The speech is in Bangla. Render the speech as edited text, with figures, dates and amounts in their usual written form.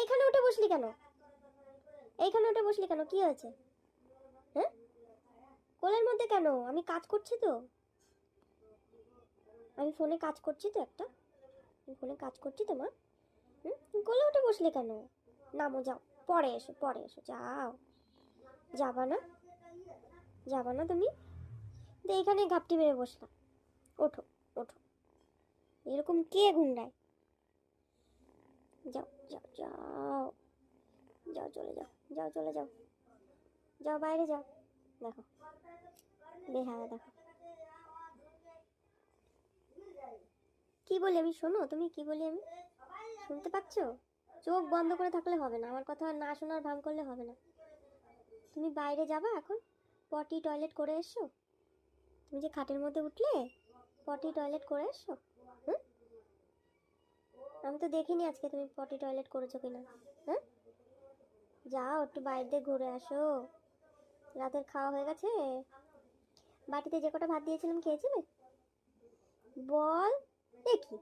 এইখানে উঠে বসলি কেন? এইখানে উঠে বসলি কেন? কি হয়েছে? হ্যাঁ, কোলের মধ্যে কেন? আমি কাজ করছি তো, আমি ফোনে কাজ করছি তো একটা, আমি ফোনে কাজ করছি তো মা। কোলে উঠে বসলে কেন? নামো, যাও, পরে এসো, পরে এসো, যাও। যাবা না? যাবা না তুমি? তো এইখানে ঘাপটি মেরে বসলাম। ওঠো, ওঠো। এরকম কে গুন্ডায়? যাও, যাও, যাও, যাও, চলে যাও, যাও, চলে যাও, যাও, বাইরে যাও। দেখো, বেহায়া দেখো। কি বলি আমি? শোনো, তুমি কি বলি আমি? শুনতে পাচ্ছ? চোখ বন্ধ করে থাকলে হবে না, আমার কথা না শোনার ভান করলে হবে না। তুমি বাইরে যাবা এখন? পটি টয়লেট করে এসো? তুমি যে খাটের মধ্যে উঠলে, পটি টয়লেট করে এসো? হুম, আমি তো দেখিনি আজকে তুমি পটি টয়লেট করেছো কিনা। হ্যাঁ, যাও একটু বাইরে দিয়ে ঘুরে আসো। রাতের খাওয়া হয়ে গেছে? বাটিতে যে কটা ভাত দিয়েছিলাম খেয়েছিলে? বল। দেখি